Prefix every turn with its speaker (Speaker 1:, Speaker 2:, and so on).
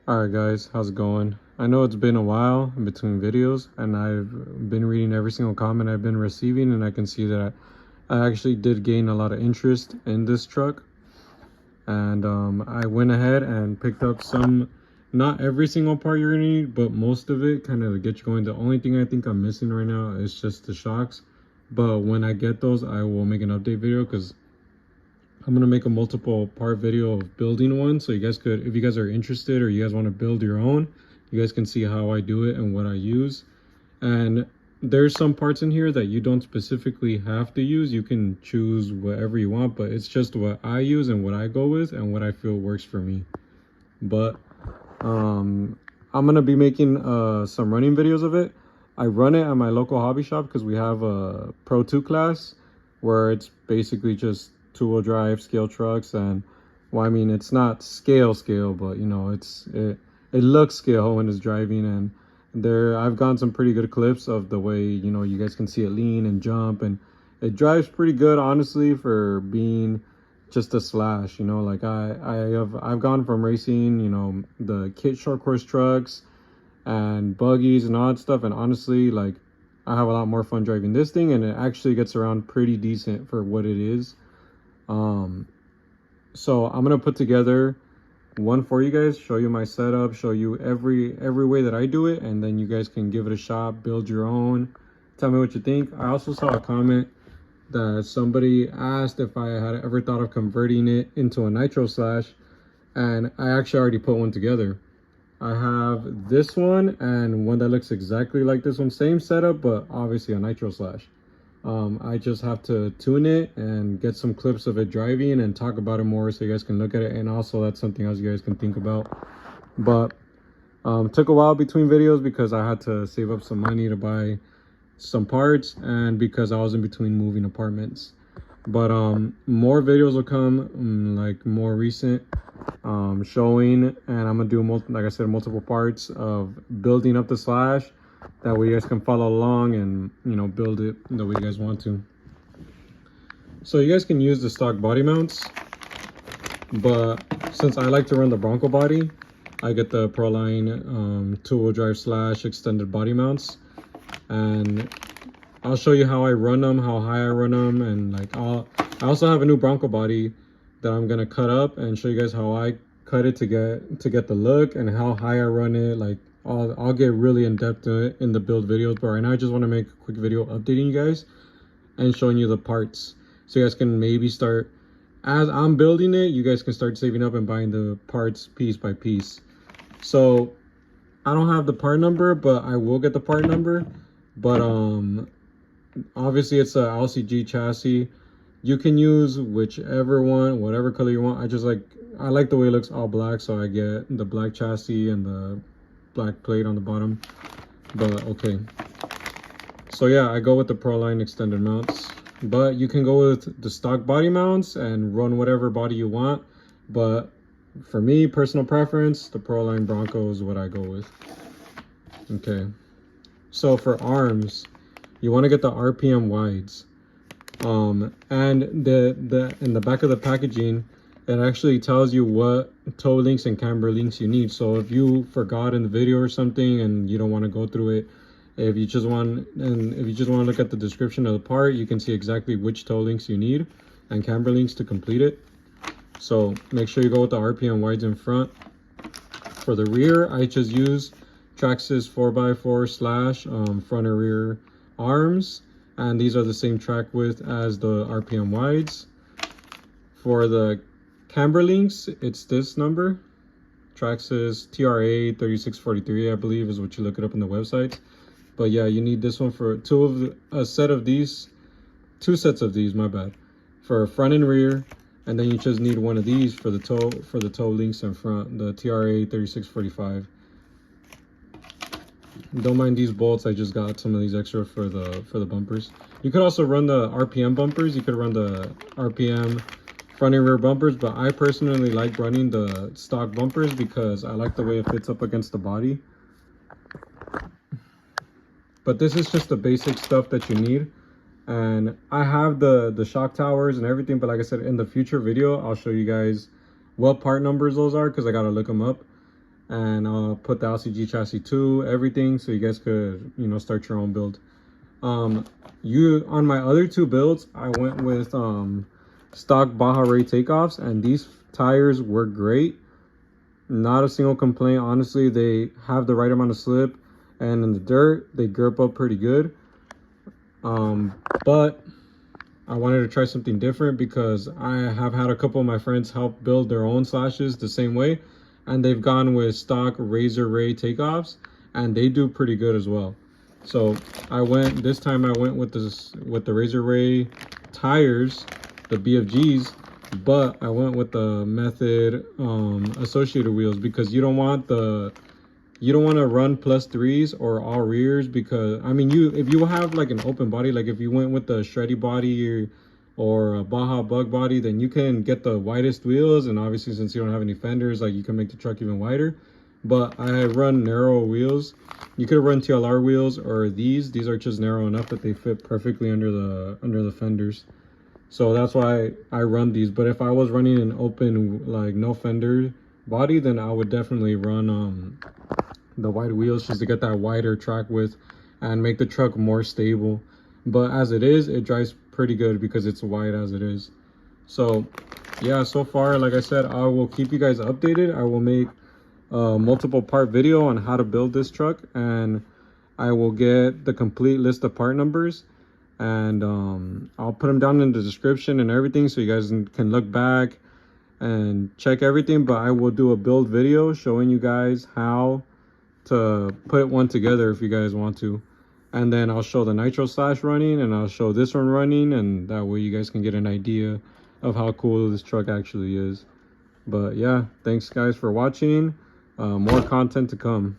Speaker 1: Alright guys, how's it going? I know it's been a while in between videos and I've been reading every single comment I've been receiving, and I can see that I actually did gain a lot of interest in this truck. And I went ahead and picked up some, not every single part you're gonna need, but most of it, kind of to get you going. The only thing I think I'm missing right now is just the shocks, but when I get those I will make an update video, because I'm gonna make a multiple part video of building one, so you guys could, if you guys are interested or you guys want to build your own, you guys can see how I do it and what I use. And there's some parts in here that you don't specifically have to use. You can choose whatever you want, but it's just what I use and what I go with and what I feel works for me. But I'm gonna be making some running videos of it. I run it at my local hobby shop because we have a Pro 2 class where it's basically just two-wheel drive scale trucks. And well, I mean, it's not scale, but you know, it looks scale when it's driving. And I've gotten some pretty good clips of the way, you know, you guys can see it lean and jump, and it drives pretty good, honestly, for being just a Slash. You know, like I've gone from racing, you know, the kit short course trucks and buggies and all that stuff, and honestly, like, I have a lot more fun driving this thing, and it actually gets around pretty decent for what it is. So I'm gonna put together one for you guys, show you my setup, show you every way that I do it, and then you guys can give it a shot, build your own, tell me what you think. I also saw a comment that somebody asked if I had ever thought of converting it into a nitro Slash, and I actually already put one together. I have this one and one that looks exactly like this one, same setup, but obviously a nitro Slash. I just have to tune it and get some clips of it driving and talk about it more so you guys can look at it, and also that's something else you guys can think about. But took a while between videos because I had to save up some money to buy some parts, and because I was in between moving apartments. But more videos will come, like more recent, showing, and I'm gonna do, like I said, multiple parts of building up the Slash. That way you guys can follow along and, you know, build it the way you guys want to. So you guys can use the stock body mounts, but since I like to run the Bronco body, I get the Proline two-wheel drive Slash extended body mounts, and I'll show you how I run them, how high I run them, and like I also have a new Bronco body that I'm gonna cut up and show you guys how I cut it to get the look, and how high I run it. Like I'll get really in depth to it in the build videos, but right now I just want to make a quick video updating you guys and showing you the parts, so you guys can maybe start, as I'm building it, you guys can start saving up and buying the parts piece by piece. So I don't have the part number, but I will get the part number. But obviously it's a LCG chassis. You can use whichever one, whatever color you want. I like the way it looks all black, so I get the black chassis and the black plate on the bottom. But okay, so yeah, I go with the Proline extended mounts, but you can go with the stock body mounts and run whatever body you want. But for me, personal preference, the Proline Bronco is what I go with. Okay, so for arms, you want to get the RPM wides, and in the back of the packaging, it actually tells you what toe links and camber links you need. So if you forgot in the video or something and you don't want to go through it, if you just want to look at the description of the part, you can see exactly which toe links you need and camber links to complete it. So make sure you go with the RPM wides in front. For the rear, I just use Traxxas 4x4 Slash front and rear arms, and these are the same track width as the RPM wides. For the camber links, it's this number, Traxxas TRA 3643, I believe is what you look it up on the website. But yeah, you need this one for two sets of these, my bad, for front and rear. And then you just need one of these for the toe links in front, the TRA 3645. Don't mind these bolts, I just got some of these extra for the bumpers. You could also run the RPM bumpers, you could run the RPM front and rear bumpers, but I personally like running the stock bumpers because I like the way it fits up against the body. But this is just the basic stuff that you need, and I have the shock towers and everything, but like I said, in the future video I'll show you guys what part numbers those are, because I gotta look them up. and I'll put the LCG chassis too, everything, so you guys could, you know, start your own build. On my other two builds, I went with stock Baja Ray takeoffs, and these tires were great. Not a single complaint. Honestly, they have the right amount of slip, and in the dirt they grip up pretty good. But I wanted to try something different because I have had a couple of my friends help build their own slashes the same way, and they've gone with stock Razor Ray takeoffs, and they do pretty good as well. So this time I went with the Razor Ray tires, the BFGs, but I went with the Method associated wheels, because you don't want to run +3s or all rears, because I mean, if you have like an open body, like if you went with the Shreddy body or a Baja Bug body, then you can get the widest wheels, and obviously since you don't have any fenders, like you can make the truck even wider. But I run narrow wheels. You could run TLR wheels, or these are just narrow enough that they fit perfectly under the fenders. So that's why I run these. But if I was running an open, like no fender body, then I would definitely run the wide wheels, just to get that wider track width and make the truck more stable. But as it is, it drives pretty good because it's wide as it is. So yeah, so far, like I said, I will keep you guys updated. I will make multiple part video on how to build this truck, and I will get the complete list of part numbers, and I'll put them down in the description and everything, so you guys can look back and check everything. But I will do a build video showing you guys how to put one together if you guys want to, and then I'll show the nitro slash running, and I'll show this one running, and that way you guys can get an idea of how cool this truck actually is. But yeah, thanks guys for watching. More content to come.